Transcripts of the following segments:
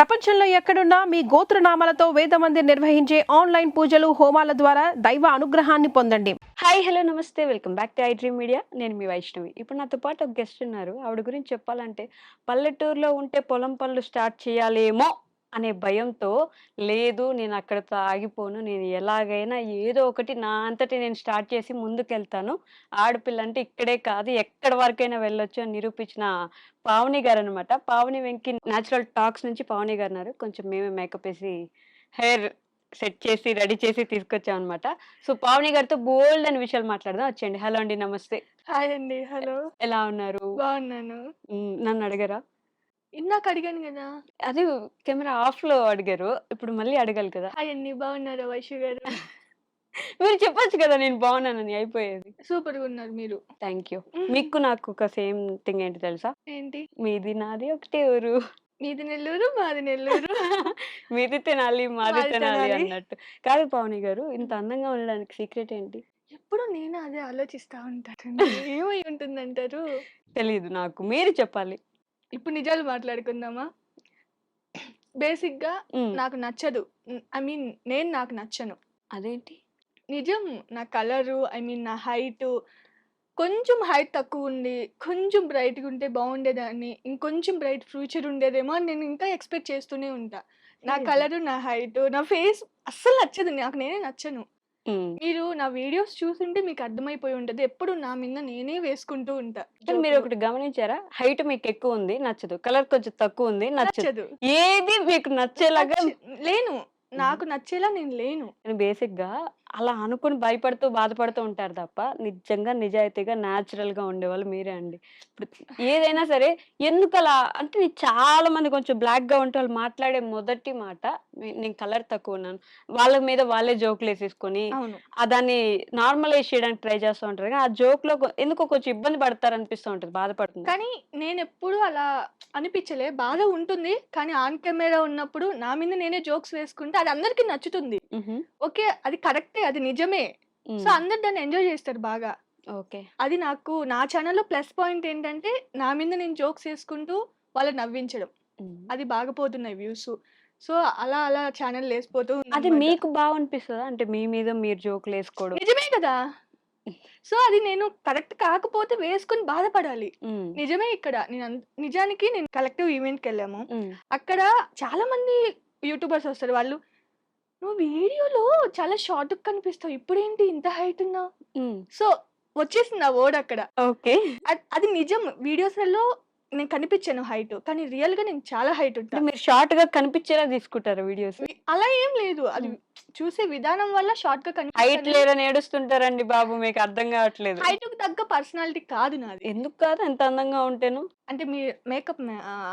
ప్రపంచంలో ఎక్కడున్నా మీ గోత్రనామాలతో వేదమందిర్ నిర్వహించే ఆన్లైన్ పూజలు హోమాల ద్వారా దైవ అనుగ్రహాన్ని పొందండి. హాయ్ హలో నమస్తే welcome back to I dream media. నేను మీ వైష్ణవి. ఇప్పుడు నాతో పాటు ఒక గెస్ట్ ఉన్నారు. ఆవిడ గురించి చెప్పాలంటే పల్లెటూరులో ఉంటే పొలం పనులు స్టార్ట్ చేయాలేమో అనే భయంతో, లేదు నేను అక్కడితో ఆగిపోను, నేను ఎలాగైనా ఏదో ఒకటి నా అంతటి నేను స్టార్ట్ చేసి ముందుకెళ్తాను, ఆడపిల్ల అంటే ఇక్కడే కాదు ఎక్కడి వరకైనా వెళ్ళొచ్చు అని నిరూపించిన పావని గారు అనమాట. పావని వెంకి న్యాచురల్ టాక్స్ నుంచి పావని గారు ఉన్నారు. కొంచెం మేమే మేకప్ వేసి హెయిర్ సెట్ చేసి రెడీ చేసి తీసుకొచ్చాం అనమాట. సో పావని గారితో బోల్డ్ అని విషయాలు మాట్లాడదాం. వచ్చేయండి. హలో అండి, నమస్తే. హాయ్ అండి. హలో. ఎలా ఉన్నారు? బాగున్నాను. నన్ను అడగరా? ఇందాక అడిగాను గదా! అది కెమెరా ఆఫ్ లో అడిగారు. ఇప్పుడు మళ్ళీ అడగాలి కదా. హాయ్ అండి. బాగున్నారా వైషు గారు? మీరు చెప్పొచ్చు కదా నేను బాగున్నానని, అయిపోయేది. సూపర్‌గా ఉన్నారు మీరు. Thank you. మీకు నాకు ఒక సేమ్ థింగ్ ఏంటి తెలుసా? ఏంటి? మీది నాది ఒకటే ఊరు. మీది నెల్లూరు, మాది నెల్లూరు. మీది తినాలి మాది మాది తినాలి తినాలి. అన్నట్టు. కాదు పావని గారు, ఇంత అందంగా ఉండడానికి సీక్రెట్ ఏంటి? ఎప్పుడు నేను అదే ఆలోచిస్తా ఉంటానండి. ఏమై ఉంటుందంటారు? తెలీదు నాకు, మీరు చెప్పాలి. ఇప్పుడు నిజాలు మాట్లాడుకుందామా? బేసిక్‌గా ఉమ్, నాకు నచ్చదు. ఐ మీన్ నేను నాకు నచ్చను. అదేంటి? నిజం. నా కలరు, ఐ మీన్ నా హైటు, కొంచెం హైట్ తక్కువుండి, కొంచెం బ్రైట్‌గా ఉంటే బాగుండేదాన్ని. ఇంకొంచెం బ్రైట్ ఫ్యూచర్ ఉండేదేమో అని నేను ఇంకా ఎక్స్‌పెక్ట్ చేస్తూనే ఉంటా. నా Seriously? కలరు, నా హైటు, నా ఫేస్ అస్సలు నచ్చదు. నాకు నేనే నచ్చను. ఉమ్. మీరు నా వీడియోస్ చూసుంటే మీకు అర్థమైపోయి ఉంటది. ఎప్పుడు నా మీద నేనే వేసుకుంటూ ఉంటా కానీ మీరు జోకులు. ఒకటి గమనించారా? హైట్ మీకు ఎక్కువ ఉంది నచ్చదు, కలర్ కొంచెం తక్కువ ఉంది నచ్చదు. నచ్చదు. ఏది మీకు నచ్చేలాగా లేను. నాకు నచ్చేలా నేను లేను. బేసిక్ గా అలా అనుకుని భయపడుతూ బాధపడుతూ ఉంటారు తప్ప, నిజంగా నిజాయితీగా న్యాచురల్ గా ఉండేవాళ్ళు మీరే అండి. ఇప్పుడు ఏదైనా సరే ఎందుకు అలా అంటే, చాలా మంది కొంచెం బ్లాక్ గా ఉంటే వాళ్ళు మాట్లాడే మొదటి మాట నేను కలర్ తక్కువ ఉన్నాను, వాళ్ళ మీద వాళ్ళే జోకులు వేసేసుకొని అవును. దాన్ని నార్మలైజ్ చేయడానికి ట్రై చేస్తూ ఉంటారు. కానీ ఆ జోక్ లో ఎందుకో కొంచెం ఇబ్బంది పడతారు అనిపిస్తూ ఉంటుంది, బాధపడుతుంది. కానీ నేనెప్పుడు అలా అనిపించలే. బాధ ఉంటుంది. కానీ ఆన్ కెమెరా ఉన్నప్పుడు నా మీద నేనే జోక్స్ వేసుకుంటే అది అందరికీ నచ్చుతుంది. ఓకే. అది కరెక్టే. అది నిజమే. సో, అందరూ దాన్ని ఎంజాయ్ చేస్తారు బాగా. ఓకే. అది నాకు నా ఛానెల్‌లో ప్లస్ పాయింట్ ఏంటంటే, నా మీద నేను జోక్స్ ఏసుకుంటూ వాళ్ళని నవ్వించడం. అది బాగా పోతున్నాయి వ్యూస్. సో, అలా అలా ఛానెల్ లేసిపోతూ అది ఉందన్నమాట. మీకు బాగా అనిపిస్తుందా? అంటే మీ మీద మీరు జోకులు వేసుకోవడం. నిజమే కదా! సో, అది నేను కరెక్ట్ కాకపోతే వేసుకొని బాధపడాలి. ఉమ్, నిజమే ఇక్కడ. నిజానికి నేను కలెక్టివ్ ఈవెంట్‌కెళ్ళాము. ఉమ్, అక్కడ చాలా మంది యూట్యూబర్స్ వస్తారు. వాళ్ళు "నువ్వు వీడియోలో చాలా షార్ట్‌గా కనిపిస్తావు. ఇప్పుడేంటి ఇంత హైట్ ఉన్నావు?" ఉమ్. సో, వచ్చేసింది ఆ వర్డ్ అక్కడ. ఓకే. అది నిజం. వీడియోస్‌లలో నేను కనిపించను హైట్. కానీ రియల్‌గా నేను చాలా హైట్ ఉంటా. అంటే మీరు షార్ట్ గా కనిపించేలా తీసుకుంటారు వీడియోస్. అలా ఏం లేదు. అది చూసే విధానం వల్ల షార్ట్‌గా హైట్ కనిపిస్తాను. లేరని ఏడుస్తుంటారండి బాబు, మీకు అర్థం కావట్లేదు. హైట్‌కి తగ్గ పర్సనాలిటీ కాదు నాది. ఎందుకు కాదు, ఎంత అందంగా ఉంటేను? అంటే మీ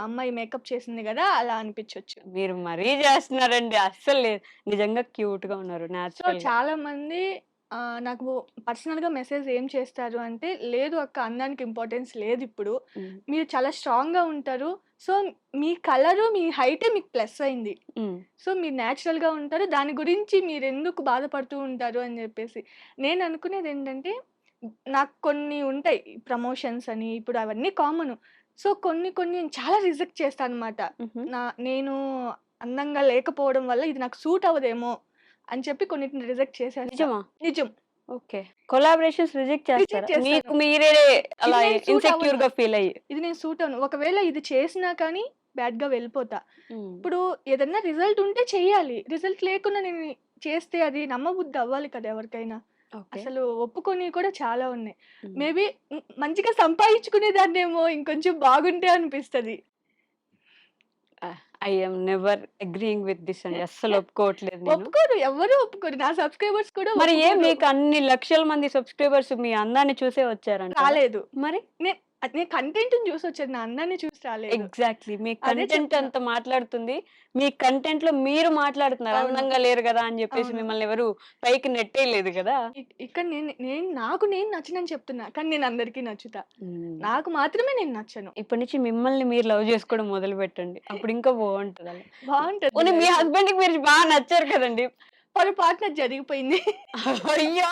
అమ్మాయి మేకప్ చేసింది గదా! అలా అనిపించొచ్చు. మీరు మరీ చేస్తున్నారండి, అస్సలు లేదు. నిజంగా క్యూట్ గా ఉన్నారు, సో, న్యాచురల్ గా. చాలా మంది నాకు పర్సనల్‌గా మెసేజ్ ఏం చేస్తారు అంటే, "లేదు అక్క అందానికి ఇంపార్టెన్స్ లేదిప్పుడు. ఉమ్, మీరు చాలా స్ట్రాంగ్‌గా ఉంటారు. సో, మీ కలరు, మీ హైటే మీకు ప్లస్ అయింది. ఉమ్, సో, మీరు న్యాచురల్‌గా ఉంటారు. దాని గురించి మీరెందుకు బాధపడుతూ ఉంటారు" అని జెప్పేసి. నేను అనుకునేదేంటంటే, నాకు కొన్ని ఉంటాయి ప్రమోషన్స్ అని, ఇప్పుడు అవన్నీ కామను. సో, కొన్ని కొన్ని చాలా రిజెక్ట్ చేస్తా అనమాట. ఉహు. నేను అందంగా లేకపోవడం వల్ల ఇది నాకు సూట్ అవ్వదేమో అని చెప్పి కొన్నిటిని రిజెక్ట్ చేసేస్తా. నిజమా? నిజం. ఓకే. కొలాబరేషన్స్ రిజెక్ట్ చేస్తారా? చేస్తాను. మీకు మీరే అలా నేను suit ఇన్సెక్యూర్ అవ్వను. గా ఫీల్ అయ్యి. ఇది నేను సూట్ అవ్వను. ఒకవేళ ఇది చేసినా కానీ బ్యాడ్‌గా వెళ్ళిపోతా. ఉమ్, ఇప్పుడు ఏదన్నా రిజల్ట్ ఉంటే చెయ్యాలి. రిజల్ట్ లేకుండా నేను చేస్తే అది నమ్మబుద్ధి అవ్వాలి కదా ఎవరికైనా. ఓకే. అసలు ఒప్పుకొని కూడా చాలా ఉన్నాయి. ఉమ్. మేబీ మంచిగా సంపాదించుకునేదాన్నేమో ఇంకొంచెం బాగుంటే అనిపిస్తది. I am never agreeing with this అండి. అస్సలు ఒప్పుకోవట్లేదు నేను. ఒప్పుకోరు. ఎవ్వరు ఒప్పుకోరు. నా సబ్‌స్క్రైబర్స్ కూడా మరి ఒప్పుకోరు. మీకు అన్ని లక్షల మంది సబ్స్క్రైబర్స్ మీ అందాన్ని చూసే వచ్చారంట? రాలేదు. మరి నేను కంటెంట్‌ని చూసి వచ్చాను. నా అందాన్ని చూసి రాలేదు. ఎగ్జాక్ట్లీ. మీ అదే కంటెంట్ చెప్తున్నా. అంత మాట్లాడుతుంది. మీ కంటెంట్ లో మీరు మాట్లాడుతున్నారు. అవును. అందంగా లేరు కదా అని చెప్పేసి అవును. మిమ్మల్ని ఎవరు పైకి నెట్టేయలేదు కదా. ఇక్కడ నాకు నేను నచ్చనని చెప్తున్నా. కానీ నేను అందరికీ నచ్చుతా. నాకు మాత్రమే నేను నచ్చను. ఇప్పటి నుంచి మిమ్మల్ని మీరు లవ్ చేసుకోవడం మొదలు పెట్టండి. అప్పుడు ఇంకా బాగుంటది అలా. బావుంటది పోనీ మీ లైఫ్. హస్బెండ్ కి మీరు బాగా నచ్చారు కదండి. పొరపాటున జరిగిపోయింది. అయ్యా,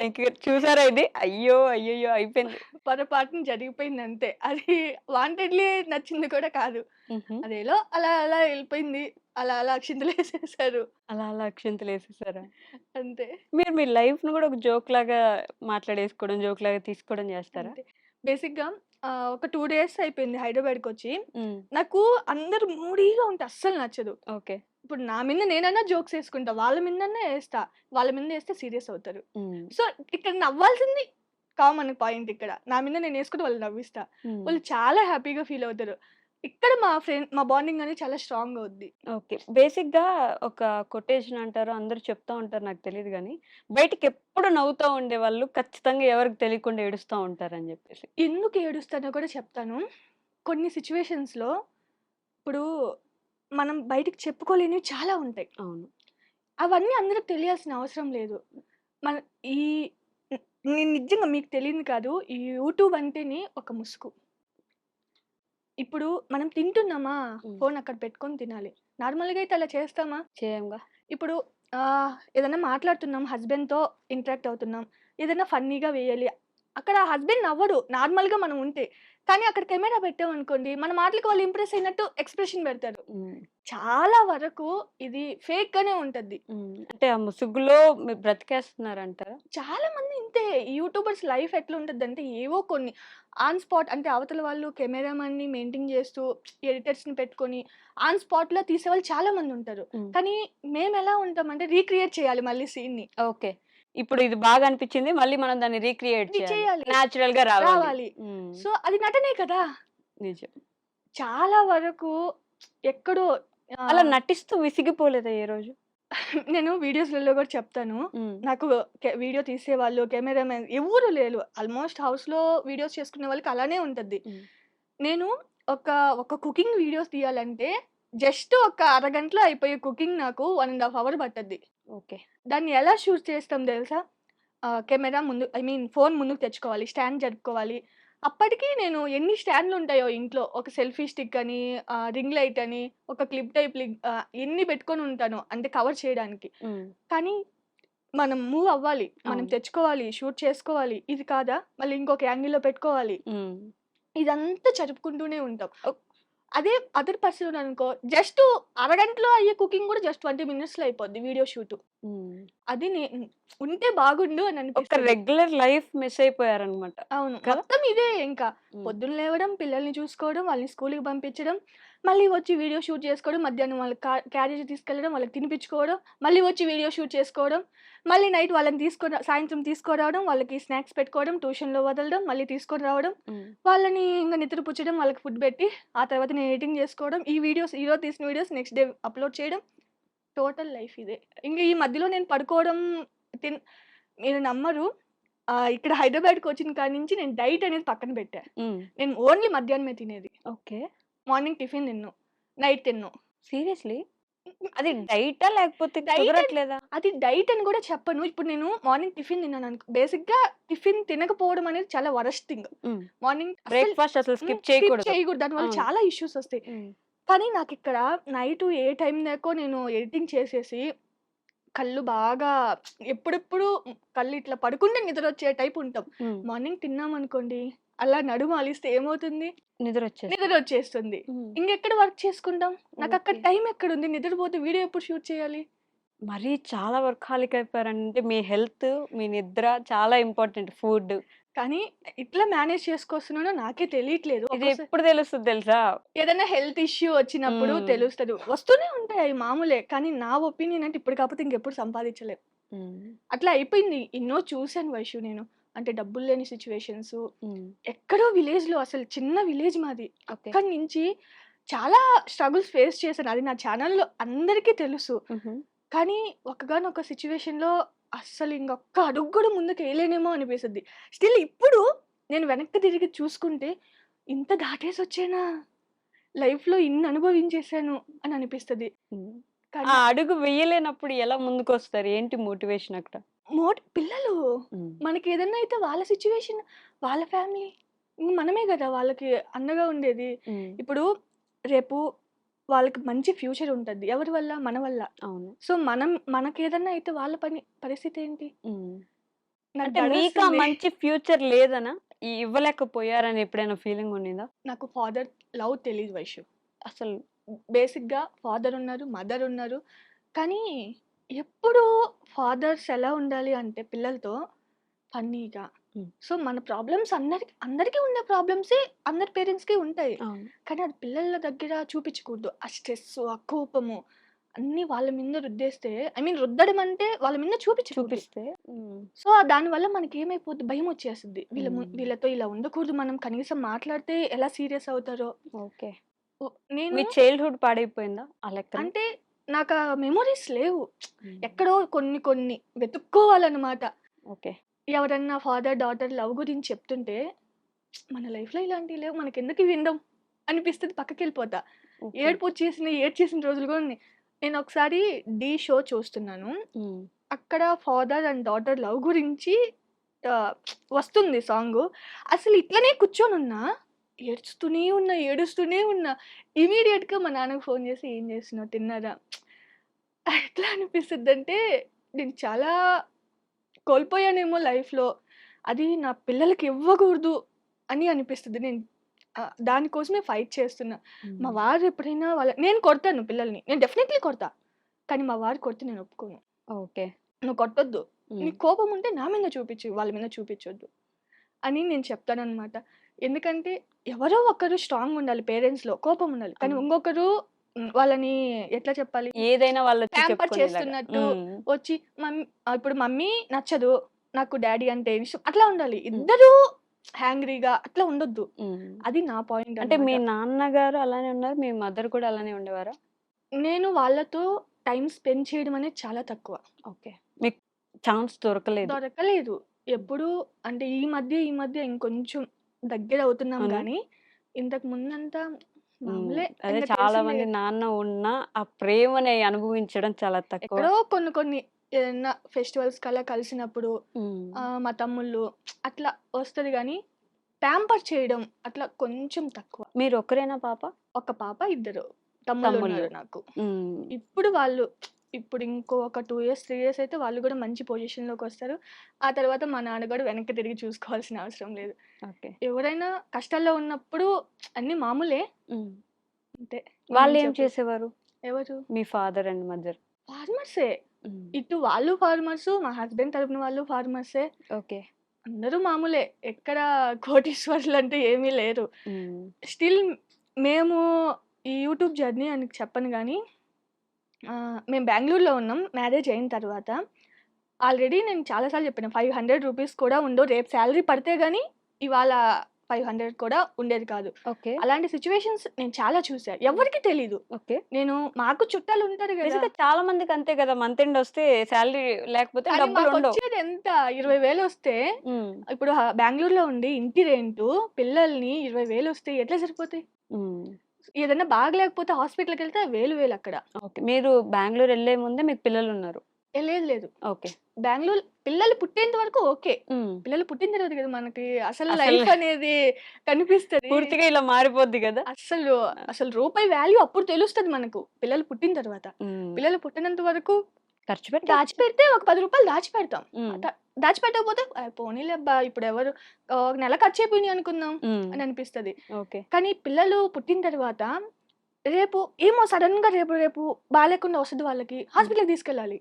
ఇంక చూసారా ఇది? అయ్యో! అయ్యయ్యో! అయిపోయింది. పొరపాటున జరిగిపోయింది అంతే. అది వాంటెడ్‌లీ నచ్చింది కూడా కాదు. హుహు. అదేలో అలా అలా ఎళ్ళిపోయింది. అలా అలా అక్షింతలేసేశారు. అలా అలా అక్షింతలేసేసారా? అంతే. మీరు మీ లైఫ్‌ని గూడా ఒక జోక్‌లాగా మాట్లాడేసుకోవడం, జోక్‌లాగా తీసుకోవడం జేస్తారా? అంతే. బేసిక్‌గా ఒక 2 డేస్ అయిపోయింది హైదరాబాద్‌కొచ్చి. హ్మ్. నాకు అందరూ మూడీగా ఉంటే అస్సలు నచ్చదు. ఓకే. ఇప్పుడు నా మీద నేనైనా జోక్స్ ఏసుకుంటా. వాళ్ళ మీదనే ఏస్తా. వాళ్ళ మీద ఏస్తే సీరియస్ అవుతారు. హ్మ్. సో, ఇక్కడ నవ్వాల్సింది కామన్ పాయింట్ ఇక్కడ. నా మీద నేను ఏసుకుంటే వాళ్ళని నవ్విస్తా. హ్మ్. వాళ్ళు చాలా హ్యాపీగా ఫీల్ అవుతారు. ఇక్కడ మా బాండింగ్ అనేది చాలా స్ట్రాంగ్ అవుద్ది. ఓకే. బేసిక్‌గా ఒక కొటేషన్ అంటారు. అందరూ చెప్తా ఉంటారు నాకు తెలీదు గానీ, బయటికెప్పుడు నవ్వుతా ఉండేవాళ్ళు ఖచ్చితంగా ఎవరికీ తెలియకుండా ఏడుస్తా ఉంటారని జెప్పేసి. ఎందుకు ఏడుస్తానో కూడా చెప్తాను. కొన్ని సిట్యుయేషన్స్‌లో ఇప్పుడు మనం బయటికి చెప్పుకోలేనివి చాలా ఉంటాయి. అవును. అవన్నీ అందరికి తెలియాల్సిన అవసరం లేదు. మన ఈ నేను నిజంగా మీకు తెలీదు కాదు. ఈ యూట్యూబ్ అంటేనే ఒక ముసుగు. ఇప్పుడు మనం తింటున్నామా? హ్మ్. ఫోన్ అక్కడ పెట్టుకొని తినాలి. నార్మల్‌గా అయితే అలా చేస్తామా? చేయంగా. ఇప్పుడు ఏదైనా మాట్లాడుతున్నాం హస్బెండ్‌తో ఇంటరాక్ట్ అవుతున్నాం. ఏదైనా ఫన్నీగా వేయాలి. అక్కడ హస్బెండ్ నవ్వడు నార్మల్‌గా మనం ఉంటే. కానీ అక్కడ కెమెరా పెట్టామనుకోండి మన మాటలకి వాళ్ళు ఇంప్రెస్ అయినట్టు ఎక్స్‌ప్రెషన్ పెడతారు. హ్మ్. చాలా వరకు ఇది ఫేక్‌గానే ఉంటది. హ్మ్. అంటే ఆ ముసుగులో మీరు బ్రతికేస్తున్నారంటారా? చాలా మంది ఇంతే. ఈ యూట్యూబర్స్ లైఫ్ ఎట్లుంటదంటే ఏవో కొన్ని ఆన్ స్పాట్ అంటే అవతల వాళ్ళు కెమెరామన్‌ని మెయింటైన్ చేస్తూ ఎడిటర్స్‌ని పెట్టుకొని ఆన్ స్పాట్‌లో తీసేవాళ్ళు చాలా మందుంటారు. హ్మ్. కానీ మేమెలా ఉంటామంటే రీక్రియేట్ చేయాలి మళ్ళీ సీన్‌ని. ఓకే. ఇప్పుడు ఇది బాగా అనిపిచ్చింది. మళ్ళీ మనం దాన్ని రీక్రియేట్ ఇది చేయాలి. చేయాలి. నేచురల్‌గా రావాలి. రావాలి. హ్మ్. సో, అది నటనే కదా! నిజం. చాలా వరకు ఎక్కడో అలా ఆహ్, నటిస్తూ విసిగిపోలేదా ఏ రోజు? నేను వీడియోస్‌లలో గూడా చెప్తాను. హ్మ్. నాకు వీడియో తీసేవాళ్ళు, కెమెరామెన్ ఎవ్వరు లేరు. ఆల్‌మోస్ట్ హౌస్‌లో వీడియోస్ చేసుకునే వాళ్ళకి అలానే ఉంటది. హ్మ్. నేను ఒక, ఒక కుకింగ్ వీడియోస్ తీయాలంటే జస్ట్ ఒక అరగంటలో అయిపోయే కుకింగ్ నాకు 1 ½ అవర్ పట్టద్ది. ఓకే. దాన్ని ఎలా షూట్ చేస్తాం తెలుసా? కెమెరా ముందు ఐ మీన్ ఫోను ముందుకు తెచ్చుకోవాలి. స్టాండ్ జరుపుకోవాలి. అప్పటికి నేను ఎన్ని స్టాండ్‌లుంటాయో ఇంట్లో. ఒక సెల్ఫీ స్టిక్ అని, రింగ్ లైట్ అని, ఒక క్లిప్ టైప్ ఎన్ని పెట్టుకొని ఉంటానో అంటే కవర్ చేయడానికి. హ్మ్. కానీ మనం మూవ్ అవ్వాలి. మనం అవును. తెచ్చుకోవాలి. షూట్ చేసుకోవాలి. ఇది కాదా? మళ్ళీ ఇంకొక యాంగిల్‌లో పెట్టుకోవాలి. హ్మ్. ఇదంతా జరుపుకుంటూనే ఉంటాం. అదే అదర్ పర్సన్ ఉన్నారనుకో జస్ట్ అరగంటలో అయ్యే కుకింగ్ కూడా జస్ట్ 20 మినిట్స్‌లో అయిపోద్ది వీడియో షూటు. హ్మ్. అది ఉంటే బాగుండు అని ఒక అనిపిస్తది. రెగ్యులర్ లైఫ్ మిస్ అయిపోయారన్నమాట. అవును. కదా! మొత్తం ఇదే ఇంకా. హ్మ్. పొద్దున లేవడం, పిల్లల్ని చూసుకోవడం, వాళ్ళని స్కూలుకి పంపించడం, మళ్ళీ వచ్చి వీడియో షూట్ చేసుకోవడం, మధ్యాహ్నం వాళ్ళకి క్యారేజ్ తీసుకెళ్ళడం, వాళ్ళకి తినిపించుకోవడం, మళ్ళీ వచ్చి వీడియో షూట్ చేసుకోవడం, మళ్ళీ నైట్ వాళ్ళని సాయంత్రం తీసుకురావడం, వాళ్ళకి స్నాక్స్ పెట్టుకోవడం, ట్యూషన్‌లో వదలడం, మళ్ళీ తీసుకొని రావడం, హ్మ్. వాళ్ళని ఇంక నిద్రపుచ్చడం, వాళ్ళకి ఫుడ్ పెట్టి, ఆ తర్వాత నేను ఎడిటింగ్ చేసుకోవడం, ఈ వీడియోస్ ఈరోజు తీసిన వీడియోస్ నెక్స్ట్ డే అప్‌లోడ్ చేయడం. టోటల్ లైఫ్ ఇదే. ఇంక ఈ మధ్యలో నేను పడుకోవడం, తిన్ మీరు నమ్మరు. ఇక్కడ హైదరాబాద్‌కొచ్చిన కాడి నుంచి నేను డైట్ అనేది పక్కన పెట్టా. హ్మ్. నేను ఓన్లీ మధ్యాహ్నమే తినేది. ఓకే. మార్నింగ్ టిఫిన్ తినను. నైట్ తినను. సీరియస్‌లీ? అది డైటా? లేకపోతే డైట్ అని కుదరట్లేదా? అది డైట్ అని కూడా చెప్పను. ఇప్పుడు నేను మార్నింగ్ టిఫిన్ తిన్నాననుకో బేసిక్‌గా టిఫిన్ తినకపోవడం అనేది చాలా వరస్ట్ థింగ్. హ్మ్. మార్నింగ్ అస్సలు బ్రేక్‌ఫాస్ట్ అసలు స్కిప్ స్కిప్ చేయకూడదు. చేయకూడదు. దానివల్ల అవును. చాలా ఇష్యూస్ వస్తాయి. హ్మ్. కానీ నాకిక్కడ నైటు ఏ టైం దాకో నేను ఎడిటింగ్ చేసేసి కళ్ళు బాగా ఎప్పుడెప్పుడు కళ్ళు ఇట్లా పడుకుంటే నిద్రొచ్చే టైప్ ఉంటాం. హ్మ్. మార్నింగ్ తిన్నామనుకోండి, అలా నడుము అలిస్తే ఏమవుతుంది? నిద్రొచ్చేస్తది. నిద్రొచ్చేస్తుంది. హ్మ్. ఇంగెక్కడ వర్క్ చేసుకుంటాం? నాకక్కడ ఓకే. టైం ఎక్కడుంది? నిద్రపోతే వీడియో ఎప్పుడు షూట్ చేయాలి? మరీ చాలా వర్కాహోలిక్ అయిపోయారంటే మీ హెల్త్, మీ నిద్ర చాలా ఇంపార్టెంట్. ఫుడ్. కానీ ఇట్లా మేనేజ్ చేసుకొస్తున్నానో నాకే తెలియట్లేదు. ఇది ఒక్కోసారి ఎప్పుడు తెలుస్తది తెలుసా? ఏదైనా హెల్త్ ఇష్యూ వచ్చినప్పుడు హ్మ్. తెలుస్తది. వస్తూనే ఉంటాయి అయి మామూలే. కానీ నా ఒపీనియన్ అంటే ఇప్పుడు కాకపోతే ఇంకెప్పుడు సంపాదించలేం. హ్మ్. అట్లా అయిపోయింది. ఎన్నో చూసాను వైషు నేను. అంటే డబ్బులు లేని సిట్యుయేషన్సు. హ్మ్. ఎక్కడో విలేజ్‌లో అసలు చిన్న విలేజ్ మాది. ఓకే. అక్కడి నుంచి చాలా స్ట్రగుల్స్ ఫేస్ చేశాను. అది నా ఛానెల్‌లో అందరికీ తెలుసు. హుహు. కానీ ఒక్కగానొక సిట్యుయేషన్‌లో అస్సలు ఇంకొక్క అడుగు కూడా ముందుకేయలేనేమో అనిపిస్తది. స్టిల్ ఇప్పుడు నేను వెనక్కి తిరిగి చూసుకుంటే ఇంత దాటేసొచ్చానా? లైఫ్‌లో ఇన్ని అనుభవించేసాను అని అనిపిస్తది. హ్మ్. ఆ కానీ అడుగు వెయ్యలేనప్పుడు ఎలా ముందుకొస్తారు? ఏంటి మోటివేషన్ అక్కడ? పిల్లలు హ్మ్. మనకేదన్నా అయితే వాళ్ళ సిట్యుయేషన్, వాళ్ళ ఫ్యామిలీ మనమే గదా! వాళ్ళకి అండగా ఉండేది. హ్మ్. ఇప్పుడు రేపు వాళ్ళకి మంచి ఫ్యూచర్ ఉంటది. ఎవరి వల్ల? మన వల్ల. అవును. సో, మనకేదన్నా అయితే వాళ్ళ పరిస్థితేంటి? హ్మ్. నాకు అంటే మీకు ఆ దడొస్తుంది. మంచి ఫ్యూచర్ లేదనా? ఇవ్వలేకపోయారని ఎప్పుడైనా ఫీలింగ్ ఉండిందా? నాకు ఫాదర్ లవ్ తెలీదు వైషు. అసలు బేసిక్‌గా ఫాదర్ ఉన్నారు, మదర్ ఉన్నారు. కానీ ఎప్పుడూ ఫాదర్స్ ఎలా ఉండాలి అంటే పిల్లలతో ఫన్నీగా. హ్మ్. సో, మన ప్రాబ్లమ్స్ అందరికీ ఉన్న ప్రాబ్లమ్సే అందరి పేరెంట్స్‌కి ఉంటాయి. అవును. కానీ అది పిల్లల దగ్గర చూపించకూడదు. ఆ స్ట్రెస్సు, ఆ కోపము అన్నీ వాళ్ళ మీద రుద్దేస్తే ఐ మీన్ రుద్దడం అంటే వాళ్ళ మీద చూపించకూడదు. చూపిస్తే హ్మ్. సో, దానివల్ల మనకేమైపోద్ది భయమొచ్చేస్తది. హ్మ్. వీళ్ళతో ఇలా ఉండకూడదు మనం కనీసం మాట్లాడితే ఎలా సీరియస్ అవుతారో. ఓకే. నేను మీ చైల్డ్‌హుడ్ పాడైపోయిందా ఆ లెక్కన? అంటే నాకా మెమోరీస్ లేవు. హ్మ్. ఎక్కడో కొన్ని కొన్ని వెతుక్కోవాలనమాట. ఓకే. ఎవరన్నా ఫాదర్, డాటర్ లవ్ గురించి చెప్తుంటే, మన లైఫ్‌లో ఇలాంటివి లేవు. మనకెందుకు వినడం అనిపిస్తది పక్కకెళ్ళిపోతా. ఓకే. ఏడ్చేసిన రోజులు గూడా ఉన్నాయి. నేనొకసారి 'ఢీ' షో చూస్తున్నాను. హ్మ్. అక్కడ ఫాదర్ అండ్ డాటర్ లవ్ గురించి ఆహ్, వస్తుంది సాంగు. అసలు ఇట్లనే కూర్చొనున్నా, ఏడుస్తూనే ఉన్నా. ఇమ్మీడియేట్‌గా మా నాన్నకి ఫోను చేసి, "ఏం చేస్తున్నావు? తిన్నారా?" ఎట్లా అనిపిస్తదంటే, నేను చాలా కోల్పోయానేమో లైఫ్‌లో. అది నా పిల్లలకి ఇవ్వకూడదు అని అనిపిస్తది. దానికోసమే ఫైట్ చేస్తున్నా. మా హ్మ్. వారు ఎప్పుడైనా నేను కొడతాను పిల్లల్ని. నేను డెఫినైట్‌లీ కొడతా. కానీ మా వారు కొడితే నేను ఒప్పుకోను. ఓకే. "నువ్వు కొట్టొద్దు. హ్మ్. నీకు కోపం ఉంటే నా మీద చూపించు. వాళ్ళ మీద చూపించొద్దు" అని నేను చెప్తాననమాట. ఎందుకంటే ఎవరో ఒకరు స్ట్రాంగ్ ఉండాలి పేరెంట్స్‌లో. కోపం ఉండాలి. కానీ అవును. ఇంకొకరు వాళ్ళని ఎట్లా చెప్పాలి? ఏదైనా వాళ్ళొచ్చి ప్యాంపర్ చెప్పుకునేలాగా. చేస్తున్నట్టు హ్మ్. వచ్చి ఇప్పుడు మమ్మీ నచ్చదు. నాకు డ్యాడీ అంటే ఇష్టం. అట్లా ఉండాలి. హ్మ్. ఇద్దరూ హ్యాంగ్రీగా అట్లా ఉండొద్దు. హ్మ్. అది నా పాయింట్ అంటే అన్నమాట. మీ నాన్నగారు అలానే ఉన్నారు. మీ మదర్ కూడా అలానే ఉండేవారా? నేను వాళ్ళతో టైమ్ స్పెండ్ చేయడం అనేది చాలా తక్కువ. ఓకే. మీకు ఛాన్స్ దొరకలేదు. దొరకలేదు. హ్మ్. ఎప్పుడూ అంటే ఈ మధ్య ఇంకొంచెం దగ్గరవుతున్నాం అవునా? గానీ, ఇంతకు ముందంతా హ్మ్. మామూలే. అదే ఇంగ చాలా తెలిసిందే మంది గదా! నాన్న ఉన్నా ఆ ప్రేమని అనుభవించడం చాలా తక్కువ. ఎక్కడో కొన్ని ఏదన్నా ఫెస్టివల్స్‌కలా కలిసినప్పుడు హ్మ్. మా తమ్ముళ్ళు అట్లా వస్తది గానీ, ప్యాంపర్ చేయడం అట్లా కొంచెం తక్కువ. మీరొక్కరేనా పాప? ఒక పాప, ఇద్దరు తమ్ముళ్ళు. తమ్ముళ్ళున్నారు నాకు. హ్మ్. ఇప్పుడు వాళ్ళు ఇప్పుడు ఇంకో ఒక 2 ఇయర్స్, 3 ఇయర్స్ అయితే వాళ్ళు గూడా మంచి పొజిషన్‌లోకొస్తారు. ఆ తర్వాత మా నాన్న గూడా వెనక్కి తిరిగి చూసుకోవాల్సిన అవసరం లేదు. ఓకే. ఎవరైనా కష్టాల్లో ఉన్నప్పుడు అన్నీ మామూలే. హ్మ్. అంతే. ఇంకేం వాళ్ళేం చెప్పేది. చేసేవారు? ఎవరు? మీ ఫాదర్ అండ్ మదర్? ఫార్మర్సే. హ్మ్. ఇటు వాళ్ళు ఫార్మర్సు, మా హస్బెండ్ తరపున వాళ్ళు ఫార్మర్సే. ఓకే. అందరూ మామూలే. ఎక్కడ కోటీశ్వరులంటూ ఏమీ లేరు. హ్మ్. స్టిల్ మేము ఈ యూట్యూబ్ జర్నీ అని చెప్పను గానీ, మేము బెంగుళూరులో ఉన్నాం మ్యారేజ్ అయిన తర్వాత. ఆల్రెడీ నేను చాలా సార్లు చెప్పాను. ₹500 కూడా ఉండవు. రేపు సాలరీ పడితే గాని ఇవాళ 500 కూడా ఉండేది కాదు. ఓకే. అలాంటి సిట్యుయేషన్స్ నేను చాలా చూసా. ఎవ్వరికీ తెలీదు. ఓకే. మాకు చుట్టాలుంటారు గదా! నిజంగా చాలా మందికి అంతే గదా! మంత్ ఎండ్ ఒస్తే సాలరీ లేకపోతే కానీ డబ్బులుండవు. మాకొచ్చేదెంత 20,000 వస్తే హ్మ్. ఇప్పుడు బెంగుళూరులో ఉండి ఇంటి రెంటు, పిల్లల్ని 20,000 వస్తే ఎట్లా సరిపోతాయి? హ్మ్. ఏదన్నా బాగలేకపోతే హాస్పిటల్‌కెళ్తే వేలు అక్కడ. ఓకే. మీరు బెంగుళూరు ఎళ్ళే ముందే మీకు పిల్లలున్నారు. లేదు. ఓకే. బెంగుళూరు పిల్లలు పుట్టేంత వరకు ఓకే. హ్మ్. పిల్లలు పుట్టిన తర్వాత కదా మనకి అసలు అసలు లైఫ్ అనేది కనిపిస్తది. పూర్తిగా ఇలా మారిపోద్ది గదా! అస్సలు, ఆ! అసలు రూపాయి వాల్యూ అప్పుడు తెలుస్తది మనకు. పిల్లలు పుట్టిన తర్వాత. హ్మ్. పిల్లలు పుట్టినంత వరకు ఖర్చు పెట్టొచ్చు. దాచిపెడితే ఒక రూ. 10 దాచిపెడతాం. హ్మ్. దాచిపెట్టకపోతే పోనీలే అబ్బా! ఇప్పుడెవరు ఒక నెల ఖర్చయిపోయినాయి అనుకుందాం హ్మ్. అని అనిపిస్తది. ఓకే. కానీ పిల్లలు పుట్టిన తర్వాత రేపు ఏమో సడెన్‌గా రేపు బాలేకుండా వస్తది వాళ్ళకి. హ్మ్. హాస్పిటల్‌కి తీసుకెళ్ళాలి.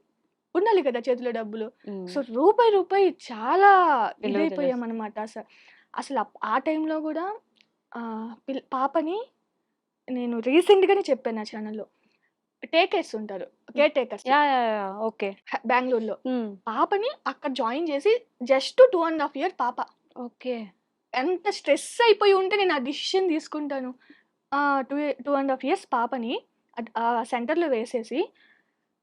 ఉండాలి కదా చేతిలో డబ్బులు. హ్మ్. సో, రూపాయి చాలా విలువ తెలుసు. ఇదైపోయామనమాట అసలు ఆ టైంలో గూడా పాపని నేను రీసెంట్‌గానే చెప్పాను నా ఛానెల్‌లో. టేకర్స్ ఉంటారు. Hmm. Care takers yeah! Okay. బెంగుళూరులో. హ్మ్. పాపని అక్కడ జాయిన్ చేసి జస్ట్ 2 ½ ఇయర్ పాప. ఓకే. ఎంత స్ట్రెస్ అయిపోయి ఉంటే నేను ఆ డిసిషన్ తీసుకుంటాను. 2 ½ ఇయర్స్ పాపని ఆ సెంటర్‌లో వేసేసి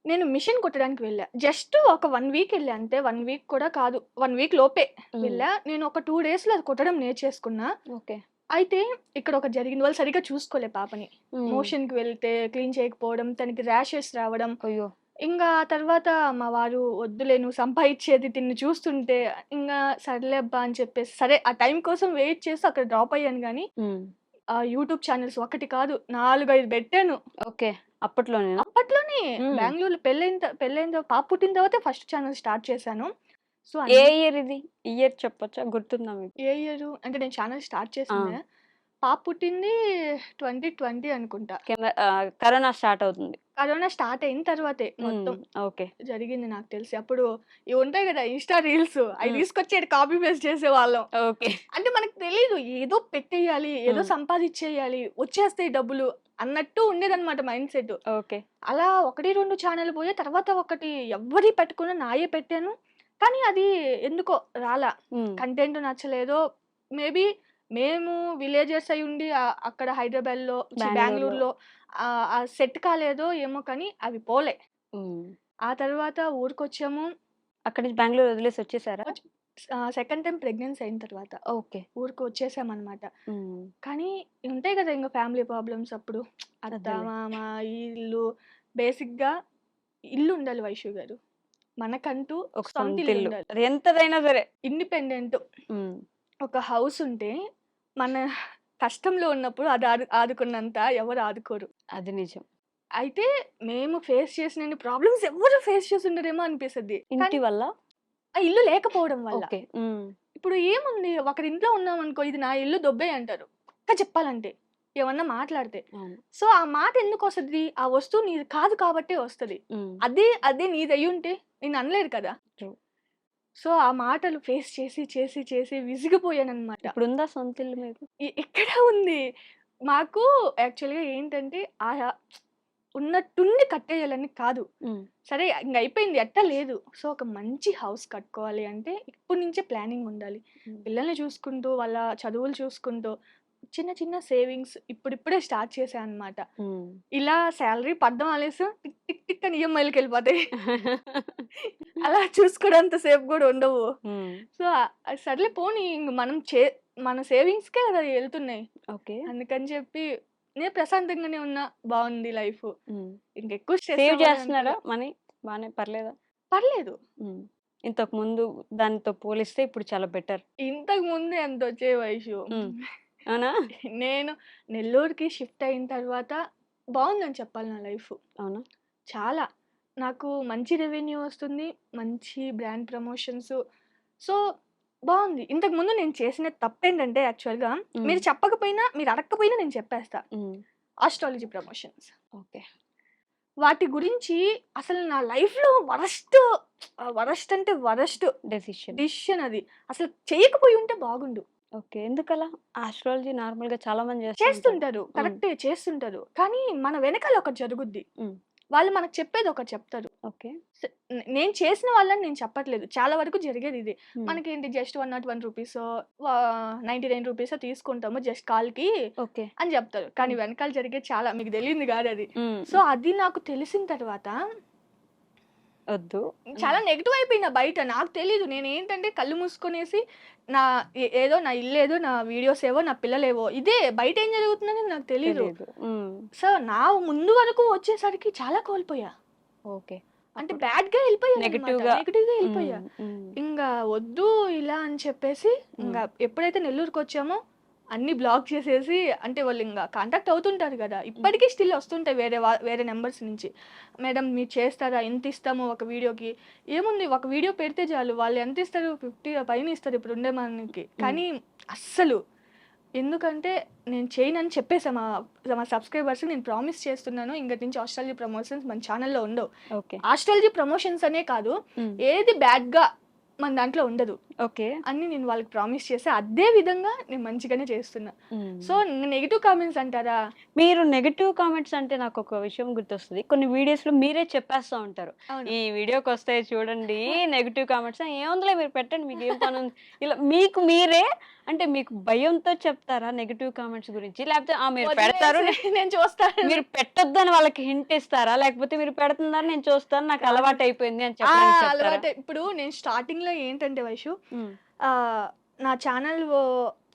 నేను మిషన్ కుట్టడానికి వెళ్ళా. జస్ట్ ఒక 1 వీక్ ఎళ్ళా అంతే. 1 వీక్ కూడా కాదు. 1 వీక్ లోపే హ్మ్. వెళ్ళా. నేను ఒక 2 డేస్‌లో అది కుట్టడం నేర్చేసుకున్నా. ఓకే. అయితే ఇక్కడ ఒకటి జరిగింది. వాళ్ళు సరిగ్గా చూసుకోలే పాపని. హ్మ్. మోషన్‌కి వెళ్తే క్లీన్ చేయకపోవడం, తనకి ర్యాషెస్ రావడం. అయ్యో! ఇంగా తర్వాత మా వారు "వద్దులే నువ్వు సంపాదిచ్చేది తిన్ని చూస్తుంటే" ఇంగా సర్లే అబ్బా! అని చెప్పేసి సరే ఆ టైం కోసం వెయిట్ చేసి అక్కడ డ్రాప్ అయ్యాను గానీ, హ్మ్. యూట్యూబ్ ఛానెల్స్ ఒకటి కాదు 4, 5 పెట్టాను. ఓకే. అప్పట్లోనేనా? అప్పట్లోనే హ్మ్. బెంగుళూరులో పెళ్లయిన పాప పుట్టిన తర్వాతే ఫస్ట్ ఛానెల్ స్టార్ట్ చేశాను. సో ఏ ఇయర్ ఇది? ఇయర్ చెప్పొచ్చా? గుర్తుందా మీకు? ఏ ఇయర్ అంటే నేను ఛానల్ స్టార్ట్ చేసిందే పాప పుట్టింది 2020 అనుకుంటా. కరోనా స్టార్ట్ అవుతుంది. కరోనా స్టార్ట్ అయిన తర్వాతే మొత్తం ఓకే. జరిగింది నాకు తెలిసి. అప్పుడు ఇవి ఉంటాయి కదా ఇన్స్టా రీల్స్, అవి మ్. తీసుకొచ్చి కాపీ పేస్ట్ చేసేవాళ్ళం. ఓకే. అంటే మనకు తెలీదు ఏదో పెట్టేయాలి, ఏదో సంపాదించేయాలి, వచ్చేస్తాయి డబ్బులు అన్నట్టు ఉండేదన్నమాట మైండ్ సెట్. ఓకే. అలా 1, 2 ఛానల్ పోయే తర్వాత ఒకటి ఎవ్వరి పెట్టుకున్న నాయే పెట్టాను. కానీ అది ఎందుకో రాలా. కంటెంట్ నచ్చలేదో మేబీ మేము విలేజర్స్ అయి ఉండి అక్కడ హైదరాబాద్లో బెంగళూరులో ఆ సెట్ కాలేదో ఏమో కానీ అవి పోలే. ఆ తర్వాత ఊరికొచ్చాము. అక్కడి నుంచి బెంగళూరు వదిలేసి వచ్చేసారా? సెకండ్ టైం ప్రెగ్నెన్సీ అయిన తర్వాత ఓకే. ఊరికి వచ్చేసామన్నమాట. కానీ ఉంటాయి కదా ఇంకా ఫ్యామిలీ ప్రాబ్లమ్స్ అప్పుడు. అత్త అదేలే. మామ ఇల్లు బేసిక్గా ఇల్లు ఉండాలి వైషు గారు. మనకంటూ ఒక సొంత సొంత ఇల్లు ఇల్లు. ఉండాలి. అది ఎంతదైనా సరే. ఇండిపెండెంట్ ఒక హౌస్ ఉంటే మన కష్టంలో ఉన్నప్పుడు అది ఆదుకున్నంత ఎవరు ఆదుకోరు. అది నిజం. అయితే మేము ఫేస్ చేసిన ప్రాబ్లమ్స్ ఎవరు ఫేస్ చేసి ఉండరేమో అనిపిస్తుంది. ఇంటి వల్ల? ఆ ఇల్లు లేకపోవడం వల్ల. ఓకే. ఇప్పుడు ఏముంది ఒకరి ఇంట్లో ఉన్నాం అనుకో, ఇది నా ఇల్లు దొబ్బే అంటారు చెప్పాలంటే ఏమన్నా మాట్లాడితే. సో ఆ మాట ఎందుకు వస్తుంది? ఆ వస్తువు నీది కాదు కాబట్టే వస్తుంది. అదే నీది అయ్యి ఉంటే నేను అనలేరు కదా. True. సో ఆ మాటలు ఫేస్ చేసి చేసి చేసి విసిగిపోయాను అనమాట. ఇప్పుడు ఉందా సొంత ఇల్లు మీకు? ఎక్కడ ఉంది మాకు? యాక్చువల్గా ఏంటంటే ఉన్నట్టుండి కట్టేయాలని కాదు. సరే ఇంక అయిపోయింది ఎట్టా లేదు. సో ఒక మంచి హౌస్ కట్టుకోవాలి అంటే ఇప్పటి నుంచే ప్లానింగ్ ఉండాలి. పిల్లల్ని చూసుకుంటూ వాళ్ళ చదువులు చూసుకుంటూ చిన్న చిన్న సేవింగ్స్ ఇప్పుడిప్పుడే స్టార్ట్ చేశాను అనమాట. ఇలా శాలరీ పడ్డం ఆలేసు టిక్ టిక్ టిక్ అని ఈఎంఐలకి వెళ్ళిపోతాయి. అలా చూసుకోవడంత సేపు కూడా ఉండవు. సో సర్లే పోనీ ఇంక మన సేవింగ్స్కే కదా వెళ్తున్నాయి. ఓకే. అందుకని చెప్పి నేను ప్రశాంతంగానే ఉన్నా, బాగుంది లైఫ్. ఇంకెక్కువ సేవ్ చేస్తున్నారా మనీ? బానే పర్లేదా? పర్లేదు. ఇంతకు ముందు దానితో పోలిస్తే ఇప్పుడు చాలా బెటర్. ఇంతకు ముందు ఎంత వచ్చే వయసు. అవునా? నేను నెల్లూరుకి షిఫ్ట్ అయిన తర్వాత బాగుందని చెప్పాలి నా లైఫ్. అవునా? చాలా నాకు మంచి రెవెన్యూ వస్తుంది, మంచి బ్రాండ్ ప్రమోషన్స్. సో బాగుంది. ఇంతకు ముందు నేను చేసిన తప్పేంటంటే యాక్చువల్గా మీరు చెప్పకపోయినా మీరు అడగకపోయినా నేను చెప్పేస్తా. Astrology promotions. ఓకే. వాటి గురించి అసలు నా లైఫ్లో వరస్ట్ అంటే వరస్ట్ డిసిషన్ అది. అసలు చేయకపోయి ఉంటే బాగుండు. ఓకే. ఎందుకలా? ఆస్ట్రాలజీ నార్మల్గా చాలా మంది చేస్తుంటారు, కరెక్టే చేస్తుంటారు. కానీ మన వెనకాల ఒకటి జరుగుద్ది. వాళ్ళు మనకు చెప్పేది ఒకటి చెప్తారు. ఓకే. నేను చేసిన వాళ్ళని నేను చెప్పట్లేదు, చాలా వరకు జరిగేది ఇది. మనకేంటి జస్ట్ 101 రూపీస్ 99 రూపీస్ తీసుకుంటాము జస్ట్ కాల్కి అని చెప్తారు. కానీ వెనకాల జరిగేది చాలా మీకు తెలియదు కాదు అది. సో అది నాకు తెలిసిన తర్వాత వద్దు, చాలా నెగిటివ్ అయిపోయినా బయట. నాకు తెలీదు, నేను ఏంటంటే కళ్ళు మూసుకొనేసి ఏదో నా ఇల్లు ఏదో నా వీడియోస్ ఏవో నా పిల్లలేవో ఇదే, బయట ఏం జరుగుతుందని నాకు తెలీదు. సో నా ముందు వరకు వచ్చేసరికి చాలా కోల్పోయా. ఓకే. అంటే బ్యాడ్ గా వెళ్ళిపోయా, నెగిటివ్ గా వెళ్ళిపోయా. ఇంకా వద్దు ఇలా అని చెప్పేసి ఇంకా ఎప్పుడైతే నెల్లూరుకి వచ్చామో అన్ని బ్లాక్ చేసేసి, అంటే వాళ్ళు ఇంకా కాంటాక్ట్ అవుతుంటారు కదా, ఇప్పటికీ స్టిల్ వస్తుంటాయి వేరే నెంబర్స్ నుంచి. మేడం మీరు చేస్తారా, ఎంత ఇస్తాము ఒక వీడియోకి? ఏముంది, ఒక వీడియో పెడితే చాలు, వాళ్ళు ఎంత ఇస్తారు? 50 పైన ఇస్తారు ఇప్పుడు ఉండే మనకి. కానీ అస్సలు ఎందుకంటే నేను చేయనని చెప్పేసా మా సబ్స్క్రైబర్స్కి. నేను ప్రామిస్ చేస్తున్నాను ఇంకటి నుంచి ఆస్ట్రాలజీ ప్రమోషన్స్ మన ఛానల్లో ఉండవు. ఆస్ట్రాలజీ ప్రమోషన్స్ అనే కాదు, ఏది బ్యాడ్గా మన దాంట్లో ఉండదు. ఓకే అని నేను వాళ్ళకి ప్రామిస్ చేసి అదే విధంగా నేను మంచిగానే చేస్తున్నా. సో నెగిటివ్ కామెంట్స్ అంటారా? మీరు నెగిటివ్ కామెంట్స్ అంటే నాకు ఒక విషయం గుర్తొస్తుంది. కొన్ని వీడియోస్ లో మీరే చెప్పేస్తా ఉంటారు, ఈ వీడియోకి వస్తాయి చూడండి నెగిటివ్ కామెంట్స్, ఏముందిలే మీరు పెట్టండి మీకు ఏం పని ఉంది, ఇలా మీకు మీరే అంటే మీకు భయంతో చెప్తారా నెగిటివ్ కామెంట్స్ గురించి? లేకపోతే మీరు పెడతారు నేను చూస్తాను, మీరు పెట్టొద్దని వాళ్ళకి హింట్ ఇస్తారా? లేకపోతే మీరు పెడుతున్నారు నేను చూస్తాను నాకు అలవాటు అయిపోయింది అని చెప్పడానికి అలవాటు. ఇప్పుడు నేను స్టార్టింగ్ లో ఏంటంటే వైషు, నా ఛానల్